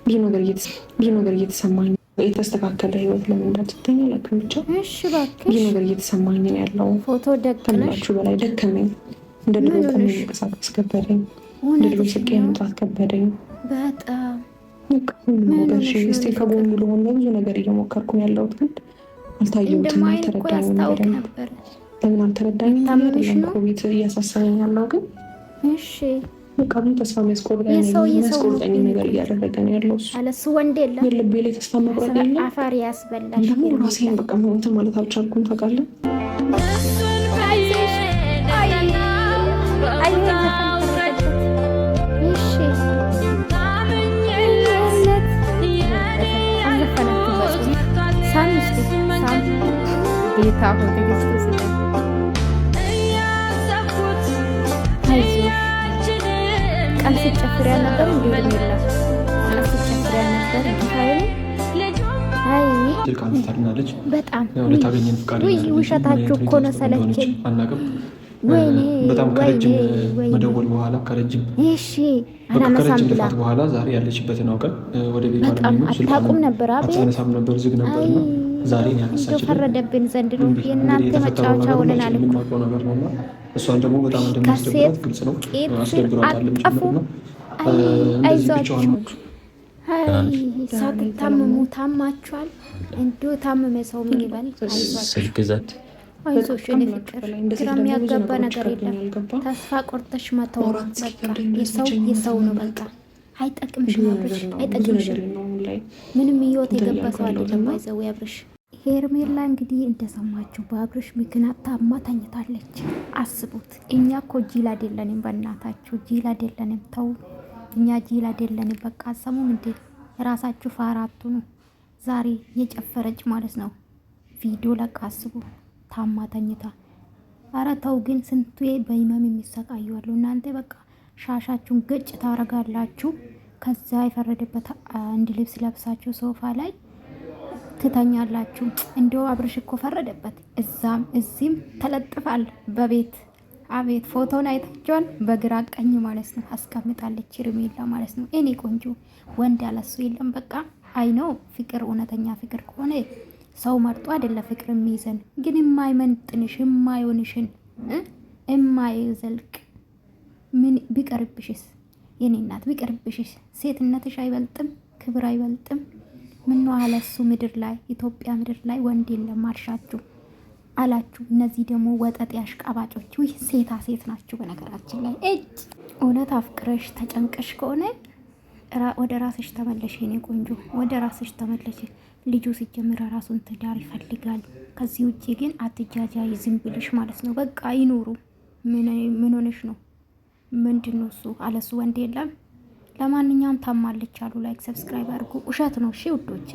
ብዙ ነገር እየተሰማኝ የተስተካከለ ህይወት ለምን እንዳልሰጠኝ አላውቅም። ብቻ ብዙ ነገር እየተሰማኝ ነው ያለው። ፎቶ ከምላችሁ በላይ ደከመኝ። እንደ ድሮ ቆሜ መንቀሳቀስ ከበደኝ። እንደ ድሮ ስቄ መውጣት ከበደኝ። በጣም ሁሉ ነገር እስቲ ከጎኑ ለሆን ብዙ ነገር እየሞከርኩ ነው ያለሁት፣ ግን አልታየሁትም። አልተረዳኝም። ለምን አልተረዳኝም? ቤት እያሳሰበኝ ያለው ግን በቃ ምን ተስፋ የሚያስቆርጠኝ ነገር እያደረገ ነው ያለው እሱ። አለሱ ወንድ የለም። የልቤ ላይ ተስፋ መቁረጥ የለም። አፋር ያስበላሽ። ደግሞ ራሴን በቃ እንትን ማለት አልቻልኩም። ታውቃለህ ቀን ሲጨፍር ያልነበር እንዲሁም የለም ቀን ሲጨፍር ያልነበር በጣም ውሸታችሁ እኮ ነው። ሰለቸኝ። በጣም ከረጅም መደወል በኋላ ከረጅም ከረጅም በኋላ ዛሬ ያለችበትን አውቀን ወደ ቤት አታውቁም ነበር። አታነሳም ነበር፣ ዝግ ነበርና ዛሬ ያነሳችልን። ፈረደብን ዘንድሮ። የእናንተ መጫወቻ ሆነናል እኮ። የምናውቀው ነገር ነውና እሷን ደግሞ በጣም እንደሚያስደብራት ግልጽ ነው። አስደብሯታልም ጭምር ነው። አይዟችሁ ሳትታመሙ ታማችኋል። እንዲሁ ታመመ ሰው ምን ይበል? አይዞሽ እኔ ፍቅር፣ ግራ የሚያጋባ ነገር የለም። ተስፋ ቆርጠሽ መተው በቃ የሰው ነው በቃ። አይጠቅምሽም አብርሽ፣ አይጠቅምሽም። ምንም ህይወት የገባ ሰው አይደለም። ባይዘው አብርሽ። ሄርሜላ እንግዲህ እንደሰማችሁ በአብርሽ ምክንያት ታማ ተኝታለች። አስቡት። እኛ እኮ ጂል አይደለንም፣ በእናታችሁ ጂል አይደለንም። ተው፣ እኛ ጂል አይደለንም። በቃ አሰሙም እንዴ ራሳችሁ ፋራቱ ነው። ዛሬ የጨፈረች ማለት ነው ቪዲዮ ለቃ። አስቡ፣ ታማ ተኝታ። ኧረ ተው ግን ስንቱ በህመም የሚሰቃዩ አሉ። እናንተ በቃ ሻሻችሁን ገጭ ታረጋላችሁ። ከዛ የፈረደበት አንድ ልብስ ለብሳችሁ ሶፋ ላይ ትተኛላችሁ። እንዲሁ አብርሽ እኮ ፈረደበት። እዛም እዚህም ተለጥፋል በቤት። አቤት ፎቶን አይታችኋል? በግራ ቀኝ ማለት ነው አስቀምጣለች ሄርሜላ ማለት ነው። እኔ ቆንጆ ወንድ ያለሱ የለም። በቃ አይነው ፍቅር፣ እውነተኛ ፍቅር ከሆነ ሰው መርጦ አይደለ ፍቅር የሚይዘን። ግን የማይመንጥንሽ የማይሆንሽን የማይዘልቅ ምን ቢቀርብሽስ? የኔ እናት ቢቀርብሽስ? ሴትነትሽ አይበልጥም? ክብር አይበልጥም? ምነው አለሱ ምድር ላይ ኢትዮጵያ ምድር ላይ ወንድ የለም አልሻችሁ አላችሁ። እነዚህ ደግሞ ወጠጤ አሽቃባጮች ሴታ ሴት ናችሁ። በነገራችን ላይ እውነት አፍቅረሽ ተጨንቀሽ ከሆነ ወደ ራስሽ ተመለሽ የኔ ቆንጆ፣ ወደ ራስሽ ተመለሽ። ልጁ ሲጀምር ራሱን ትዳር ይፈልጋል። ከዚህ ውጭ ግን አትጃጃይ፣ ዝም ብልሽ ማለት ነው። በቃ ይኑሩ። ምን ሆነሽ ነው? ምንድን ነው እሱ? አለሱ ወንድ የለም። ለማንኛውም ታማለች አሉ። ላይክ ሰብስክራይብ አድርጉ። ውሸት ነው እሺ ውዶቼ።